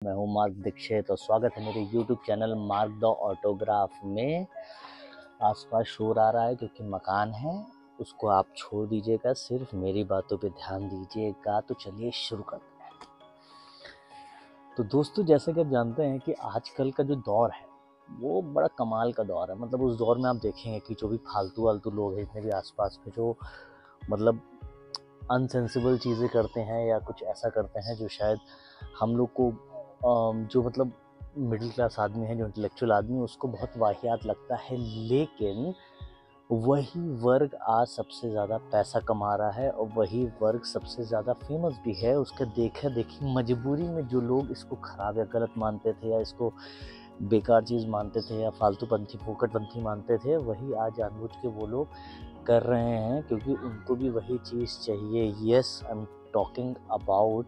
मैं हूँ मार्क दीक्षित और स्वागत है मेरे YouTube channel mark the autograph में। आसपास शोर आ रहा है क्योंकि मकान है, उसको आप छोड़ दीजिएगा, सिर्फ मेरी बातों पे ध्यान दीजिएगा। तो चलिए शुरू करते हैं। तो दोस्तों, जैसे कि आप जानते हैं कि आजकल का जो दौर है वो बड़ा कमाल का दौर है। मतलब उस दौर में आप देखेंगे कि जो भी फालतू लोग हैं जितने भी आसपास में, जो मतलब अनसेंसिबल चीज़ें करते हैं या कुछ ऐसा करते हैं जो शायद हम लोग को जो मतलब मिडिल क्लास आदमी है, जो इंटेलेक्चुअल आदमी, उसको बहुत वाहियात लगता है। लेकिन वही वर्ग आज सबसे ज़्यादा पैसा कमा रहा है और वही वर्ग सबसे ज़्यादा फेमस भी है। उसके देखा देखी मजबूरी में जो लोग इसको ख़राब या गलत मानते थे या इसको बेकार चीज़ मानते थे या फालतूपंथी फोकटपंथी मानते थे, वही आज जानबूझ के वो लोग कर रहे हैं क्योंकि उनको भी वही चीज़ चाहिए। Yes, I am talking about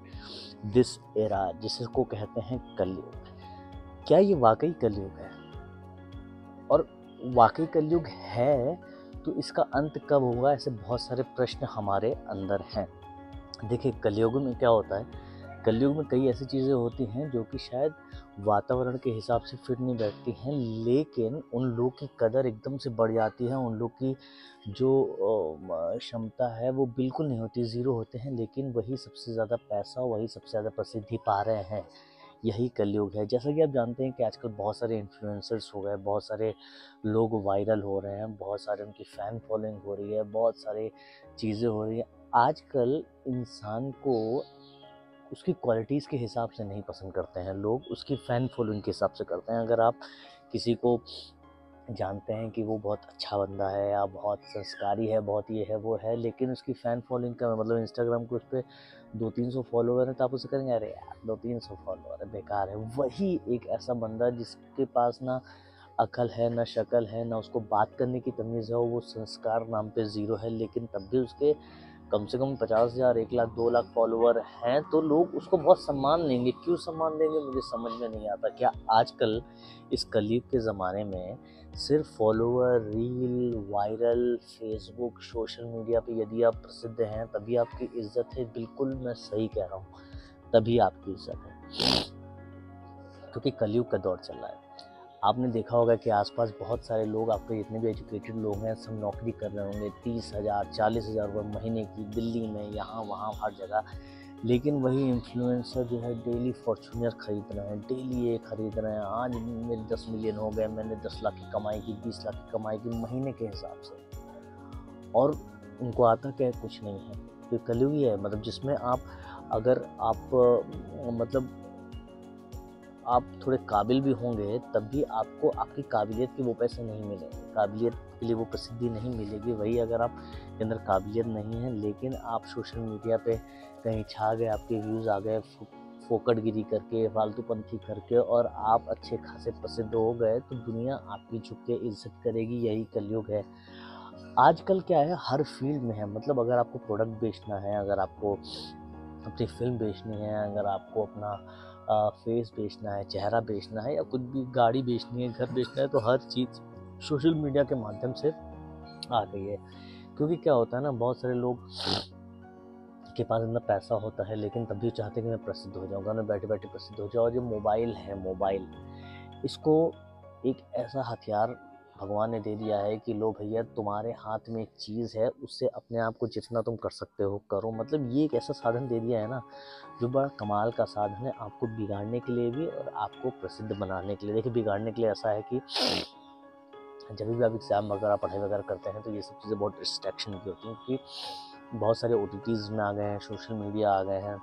this era, जिसको कहते हैं कलयुग। क्या ये वाकई कलयुग है? और वाकई कलयुग है तो इसका अंत कब होगा? ऐसे बहुत सारे प्रश्न हमारे अंदर हैं। देखिए, कलयुग में क्या होता है, कलयुग में कई ऐसी चीज़ें होती हैं जो कि शायद वातावरण के हिसाब से फिट नहीं बैठती हैं, लेकिन उन लोग की कदर एकदम से बढ़ जाती है। उन लोग की जो क्षमता है वो बिल्कुल नहीं होती, ज़ीरो होते हैं, लेकिन वही सबसे ज़्यादा पैसा, वही सबसे ज़्यादा प्रसिद्धि पा रहे हैं। यही कलयुग है। जैसा कि आप जानते हैं कि आजकल बहुत सारे इन्फ्लुएंसर्स हो गए, बहुत सारे लोग वायरल हो रहे हैं, बहुत सारे उनकी फ़ैन फॉलोइंग हो रही है, बहुत सारी चीज़ें हो रही हैं। आजकल इंसान को उसकी क्वालिटीज़ के हिसाब से नहीं पसंद करते हैं लोग, उसकी फ़ैन फॉलोइंग के हिसाब से करते हैं। अगर आप किसी को जानते हैं कि वो बहुत अच्छा बंदा है या बहुत संस्कारी है, बहुत ये है वो है, लेकिन उसकी फ़ैन फॉलोइंग का मतलब इंस्टाग्राम पे उस पे 200-300 फॉलोवर हैं, तो आप उससे करेंगे अरे यार 200-300 फॉलोवर है, बेकार है। वही एक ऐसा बंदा जिसके पास ना अकल है, ना शक्ल है, ना उसको बात करने की तमीज़ है, वो संस्कार नाम पे ज़ीरो है, लेकिन तब भी उसके कम से कम 50,000, 1 लाख, 2 लाख फॉलोवर हैं, तो लोग उसको बहुत सम्मान देंगे। क्यों सम्मान देंगे मुझे समझ में नहीं आता। क्या आजकल इस कलयुग के ज़माने में सिर्फ follower, reel, viral, Facebook, social media पे यदि आप प्रसिद्ध हैं तभी आपकी इज्जत है? बिल्कुल मैं सही कह रहा हूँ, तभी आपकी इज्जत है, क्योंकि कलयुग का दौर चल रहा है। आपने देखा होगा कि आसपास बहुत सारे लोग, आपके जितने भी एजुकेटेड लोग हैं, सब नौकरी कर रहे होंगे 30,000, 40,000 रुपये महीने की, दिल्ली में, यहाँ वहाँ हर जगह। लेकिन वही इन्फ्लुएंसर जो है डेली फॉर्च्यूनर खरीद रहे हैं, डेली ये खरीद रहे हैं, आज मेरे 10 मिलियन हो गए, मैंने 10 लाख की कमाई की, 20 लाख की कमाई की महीने के हिसाब से, और उनको आता क्या है? कुछ नहीं है। तो कलयुग ही है, मतलब जिसमें आप, अगर आप मतलब आप थोड़े काबिल भी होंगे तब भी आपको आपकी काबिलियत के वो पैसे नहीं मिलेंगे, काबिलियत के लिए वो प्रसिद्धि नहीं मिलेगी। वही अगर आप के अंदर काबिलियत नहीं है लेकिन आप सोशल मीडिया पे कहीं छा गए, आपके व्यूज़ आ गए फोकटगिरी करके, फालतूपंथी करके, और आप अच्छे खासे प्रसिद्ध हो गए, तो दुनिया आपकी झुक के इज्जत करेगी। यही कलयुग है। आजकल क्या है, हर फील्ड में है। मतलब अगर आपको प्रोडक्ट बेचना है, अगर आपको अपनी फिल्म बेचनी है, अगर आपको अपना फेस बेचना है, चेहरा बेचना है, या कुछ भी गाड़ी बेचनी है, घर बेचना है, तो हर चीज़ सोशल मीडिया के माध्यम से आ गई है। क्योंकि क्या होता है ना, बहुत सारे लोग के पास इतना पैसा होता है लेकिन तब भी चाहते हैं कि मैं प्रसिद्ध हो जाऊँ, घर में बैठे बैठे प्रसिद्ध हो जाऊँ। और जो मोबाइल है, मोबाइल, इसको एक ऐसा हथियार भगवान ने दे दिया है कि लो भैया, तुम्हारे हाथ में एक चीज़ है, उससे अपने आप को जितना तुम कर सकते हो करो। मतलब ये एक ऐसा साधन दे दिया है ना, जो बड़ा कमाल का साधन है, आपको बिगाड़ने के लिए भी और आपको प्रसिद्ध बनाने के लिए। देखिए, बिगाड़ने के लिए ऐसा है कि जब भी आप एग्ज़ाम वगैरह, पढ़ाई वगैरह करते हैं, तो ये सब चीज़ें बहुत डिस्ट्रैक्शन की होती हैं, क्योंकि बहुत सारे OTTs में आ गए हैं, सोशल मीडिया आ गए हैं।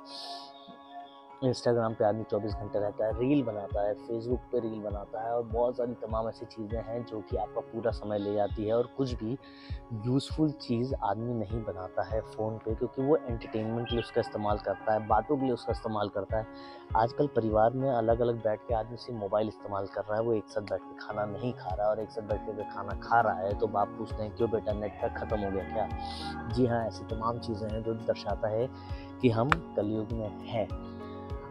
इंस्टाग्राम पे आदमी 24 घंटे रहता है, रील बनाता है, फेसबुक पे रील बनाता है, और बहुत सारी तमाम ऐसी चीज़ें हैं जो कि आपका पूरा समय ले जाती है। और कुछ भी यूज़फुल चीज़ आदमी नहीं बनाता है फ़ोन पे, क्योंकि वो एंटरटेनमेंट के लिए उसका इस्तेमाल करता है, बातों के लिए उसका इस्तेमाल करता है। आजकल परिवार में अलग अलग बैठ के आदमी सिर्फ मोबाइल इस्तेमाल कर रहा है, वो एक साथ बैठ के खाना नहीं खा रहा है। और एक साथ बैठ के अगर खाना खा रहा है तो बाप पूछते हैं, क्यों बेटा, नेट पैक ख़त्म हो गया क्या? जी हाँ, ऐसी तमाम चीज़ें हैं जो दर्शाता है कि हम कलयुग में हैं।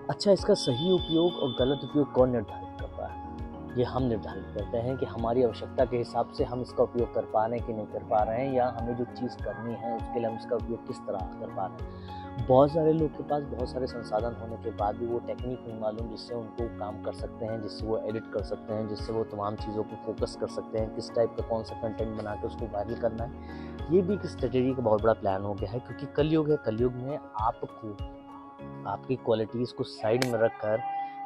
अच्छा, इसका सही उपयोग और गलत उपयोग कौन निर्धारित करता है? ये हम निर्धारित करते हैं कि हमारी आवश्यकता के हिसाब से हम इसका उपयोग कर पा रहे हैं कि नहीं कर पा रहे हैं, या हमें जो चीज़ करनी है उसके लिए हम इसका उपयोग किस तरह कर पा रहे हैं। बहुत सारे लोग के पास बहुत सारे संसाधन होने के बाद भी वो टेक्निक नहीं मालूम जिससे उनको काम कर सकते हैं, जिससे वो एडिट कर सकते हैं, जिससे वो तमाम चीज़ों को फोकस कर सकते हैं, किस टाइप का कौन सा कंटेंट बना के उसको वायरल करना है। ये भी एक स्ट्रेटेजी का बहुत बड़ा प्लान हो गया है, क्योंकि कलयुग है। कलयुग में आपको आपकी क्वालिटीज़ को साइड में रखकर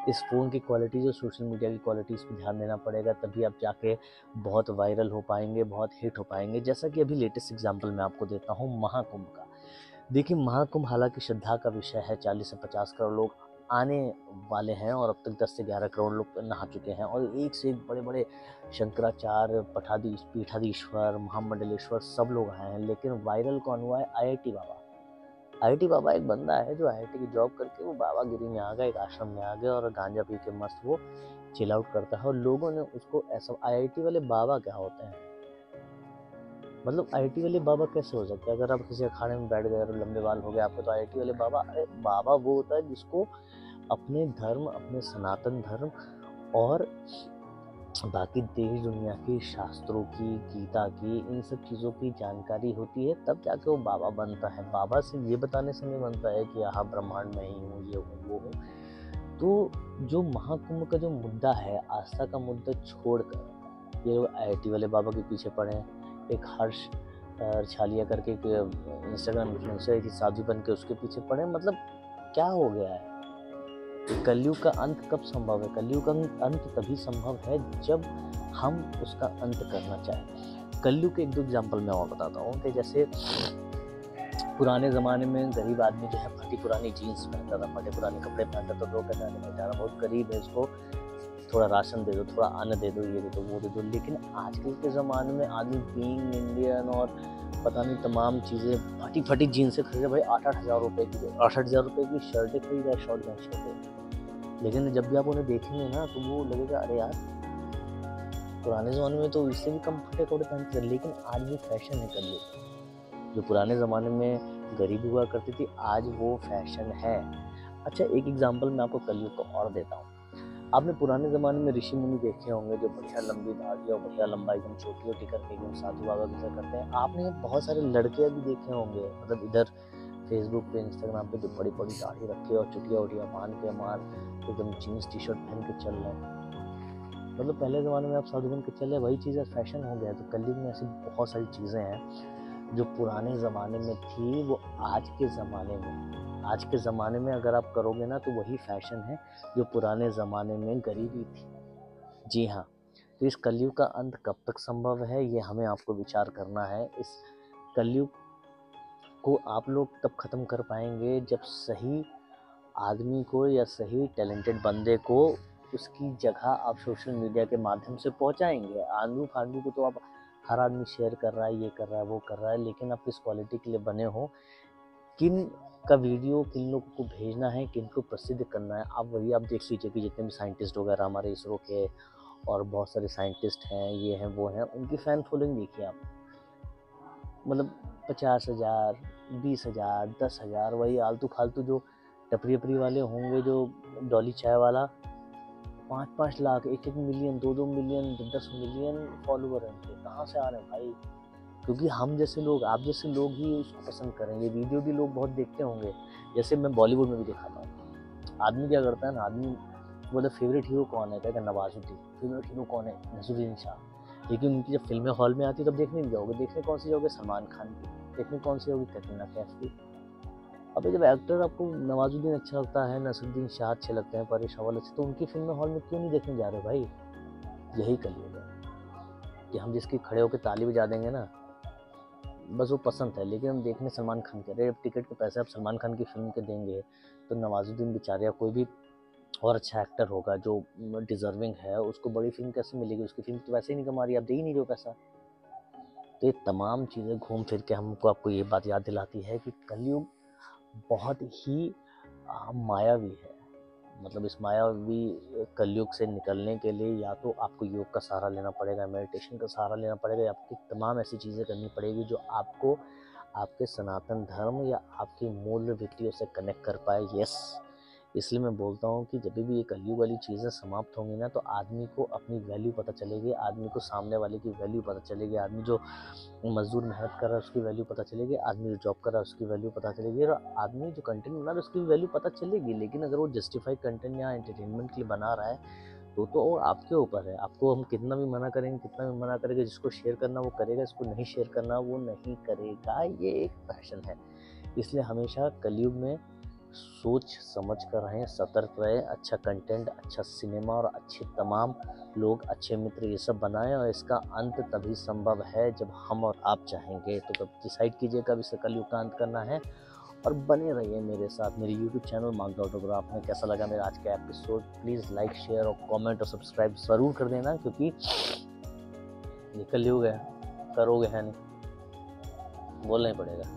इस फ़ोन की क्वालिटीज़ और सोशल मीडिया की क्वालिटीज़ पे ध्यान देना पड़ेगा, तभी आप जाके बहुत वायरल हो पाएंगे, बहुत हिट हो पाएंगे। जैसा कि अभी लेटेस्ट एग्जांपल मैं आपको देता हूँ महाकुंभ का। देखिए, महाकुंभ हालांकि श्रद्धा का विषय है, 40 से 50 करोड़ लोग आने वाले हैं और अब तक 10 से 11 करोड़ लोग नहा चुके हैं, और एक से एक बड़े बड़े शंकराचार्य, पीठाधीश्वर, महामंडलेश्वर सब लोग आए हैं। लेकिन वायरल कौन हुआ है? IIT बाबा। IIT बाबा एक बंदा है जो IIT की जॉब करके वो बाबागिरी में आ गया, एक आश्रम में आ गया और गांजा पी के मस्त वो चिल आउट करता है, और लोगों ने उसको ऐसा, IIT वाले बाबा क्या होते हैं? मतलब IIT वाले बाबा कैसे हो सकते हैं? अगर आप किसी अखाड़े में बैठ गए और लंबे बाल हो गए आपको, तो IIT वाले बाबा? अरे बाबा वो होता है जिसको अपने धर्म, अपने सनातन धर्म और बाकी देश दुनिया के शास्त्रों की, गीता की, इन सब चीज़ों की जानकारी होती है, तब जाके वो बाबा बनता है। बाबा सिर्फ ये बताने से नहीं बनता है कि हाँ ब्रह्मांड में ही हूँ, ये हूँ, वो हूँ। तो जो महाकुंभ का जो मुद्दा है, आस्था का मुद्दा छोड़कर ये लोग IIT वाले बाबा के पीछे पड़े हैं। एक हर्ष छालिया करके एक इंस्टाग्राम इन्फ्लुएंसर थी, साधु बन के उसके पीछे पड़े। मतलब क्या हो गया है? कलयुग का अंत कब संभव है? कलयुग का अंत तभी संभव है जब हम उसका अंत करना चाहें। कलयुग के एक दो एग्जाम्पल मैं और बताता हूँ कि जैसे पुराने ज़माने में गरीब आदमी जो है फटी पुरानी जीन्स पहनता था, फटे पुराने कपड़े पहनता था, तो लोग कहते हैं बेचारा बहुत गरीब है, इसको थोड़ा राशन दे दो, थोड़ा अन्न दे दो, ये दे दो, वो दे दो। लेकिन आजकल के ज़माने में आदमी बीइंग इंडियन और पता नहीं तमाम चीज़ें फटी फटी जीन्स से खरीदे भाई, 8-8 हज़ार रुपये की शर्टें खरीद रहा है, शॉर्ट पैंट शर्टें। लेकिन जब भी आप उन्हें देखेंगे ना तो वो लगेगा अरे यार, पुराने ज़माने में तो इससे भी कम फटे कपड़े पहनते थे। लेकिन आज भी फैशन है कलयुग। जो पुराने ज़माने में गरीबी हुआ करती थी, आज वो फैशन है। अच्छा, एक एग्जांपल मैं आपको कलयुग का और देता हूँ। आपने पुराने ज़माने में ऋषि मुनि देखे होंगे जो बढ़िया लंबी दाढ़ी और बढ़िया लंबा एकदम छोटी करके एकदम साधु बाबा की तरह करते हैं। आपने बहुत सारे लड़के भी देखे होंगे, मतलब इधर फेसबुक पे, इंस्टाग्राम पे, जो बड़ी बड़ी दाढ़ी रखे और चुटिया उटिया बांध के एकदम जीन्स टी शर्ट पहन के चल रहे हैं। मतलब पहले ज़माने में आप साधु बन के चले, वही चीज़ फैशन हो गया। तो कलयुग में ऐसी बहुत सारी चीज़ें हैं जो पुराने ज़माने में थी, वो आज के ज़माने में अगर आप करोगे ना तो वही फैशन है जो पुराने ज़माने में गरीबी थी। जी हाँ, तो इस कलयुग का अंत कब तक संभव है, ये हमें आपको विचार करना है। इस कलयुग को आप लोग तब ख़त्म कर पाएंगे जब सही आदमी को या सही टैलेंटेड बंदे को उसकी जगह आप सोशल मीडिया के माध्यम से पहुंचाएंगे। आंधू फांधू को तो आप, हर आदमी शेयर कर रहा है, ये कर रहा है, वो कर रहा है, लेकिन आप किस क्वालिटी के लिए बने हो, किन का वीडियो किन लोगों को भेजना है, किन को प्रसिद्ध करना है, आप वही आप देख लीजिए कि जितने भी साइंटिस्ट वगैरह हमारे इसरो के और बहुत सारे साइंटिस्ट हैं, ये हैं वो हैं, उनकी फ़ैन फॉलोइंग देखिए आप। मतलब 50,000, 20,000, 10,000, वही आलतू फालतू जो टपरी वाले होंगे, जो डॉली चाय वाला, 5-5 lakh, 1-1 million, 2-2 million, 10 million follower हैं उनके। कहाँ से आ रहे हैं भाई? क्योंकि हम जैसे लोग, आप जैसे लोग ही उसको पसंद करेंगे। वीडियो भी लोग बहुत देखते होंगे। जैसे मैं बॉलीवुड में भी दिखाता हूँ, आदमी क्या करता है ना, आदमी बोले फेवरेट हीरो कौन है, कहता है नवाजुद्दीन। फेवरेट हीरो कौन है? नसरुद्दीन शाह। लेकिन उनकी जब फिल्में हॉल में आती है तब देखने नहीं जाओगे। देखने कौन सी जाओगे? सलमान खान की। देखने कौन सी होगी? कैटरीना कैफ की। अबे जब एक्टर आपको नवाजुद्दीन अच्छा लगता है, नसरुद्दीन शाह अच्छे लगते हैं, परेश रावल अच्छे, तो उनकी फिल्में हॉल में क्यों नहीं देखने जा रहे भाई? यही कलयुग है कि हम जिसकी खड़े होकर ताली बजा देंगे ना, बस वो पसंद है। लेकिन हम देखने सलमान खान के, अरे टिकट के पैसे आप सलमान खान की फिल्म के देंगे तो नवाजुद्दीन बेचारे या कोई भी और अच्छा एक्टर होगा जो डिजर्विंग है, उसको बड़ी फिल्म कैसे मिलेगी? उसकी फिल्म तो वैसे ही नहीं कमा रही, आप दे ही नहीं रहे हो पैसा। तो ये तमाम चीज़ें घूम फिर के हमको आपको ये बात याद दिलाती है कि कलयुग बहुत ही मायावी है। मतलब इस मायावी कलयुग से निकलने के लिए या तो आपको योग का सहारा लेना पड़ेगा, मेडिटेशन का सहारा लेना पड़ेगा, या आपकी तमाम ऐसी चीज़ें करनी पड़ेगी जो आपको आपके सनातन धर्म या आपकी मूल वृत्तियों से कनेक्ट कर पाए। यस, इसलिए मैं बोलता हूँ कि जब भी ये कलयुग वाली चीज़ें समाप्त होंगी ना, तो आदमी को अपनी वैल्यू पता चलेगी, आदमी को सामने वाले की वैल्यू पता चलेगी, आदमी जो मज़दूर मेहनत कर रहा है उसकी वैल्यू पता चलेगी, आदमी जो जॉब कर रहा है उसकी वैल्यू पता चलेगी, और आदमी जो कंटेंट बना रहा है उसकी वैल्यू पता चलेगी। लेकिन अगर वो जस्टिफाइड कंटेंट या एंटरटेनमेंट के लिए बना रहा है तो आपके ऊपर है। आपको हम कितना भी मना करेंगे, कितना भी मना करेंगे, जिसको शेयर करना वो करेगा, जिसको नहीं शेयर करना वो नहीं करेगा। ये एक पैशन है। इसलिए हमेशा कलयुग में सोच समझ कर रहें, सतर्क रहें, अच्छा कंटेंट, अच्छा सिनेमा और अच्छे तमाम लोग, अच्छे मित्र ये सब बनाएं, और इसका अंत तभी संभव है जब हम और आप चाहेंगे। तो कब डिसाइड कीजिए कब इसे कलयुग का अंत करना है, और बने रहिए मेरे साथ मेरे YouTube channel mark the autograph में। कैसा लगा मेरा आज का एपिसोड, प्लीज़ लाइक, शेयर और कमेंट और सब्सक्राइब ज़रूर कर देना, क्योंकि ये कलयुग है, करोगे है नहीं, बोलना ही पड़ेगा।